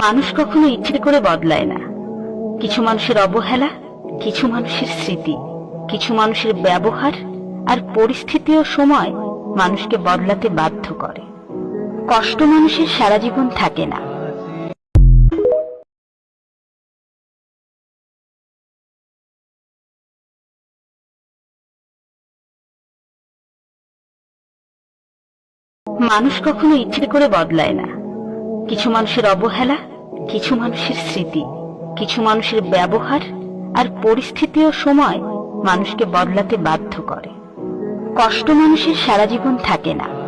মানুষ কখনো ইচ্ছে করে বদলায় না। কিছু মানুষের অবহেলা, কিছু মানুষের স্মৃতি, কিছু মানুষের ব্যবহার আর পরিস্থিতি ও সময় মানুষকে বদলাতে বাধ্য করে। কষ্ট মানুষের সারা জীবন থাকে না। মানুষ কখনো ইচ্ছে করে বদলায় না। কিছু মানুষের অবহেলা, কিছু মানুষের স্মৃতি, কিছু মানুষের ব্যবহার আর পরিস্থিতি ও সময় মানুষকে বদলাতে বাধ্য করে। কষ্ট মানুষের সারা জীবন থাকে না।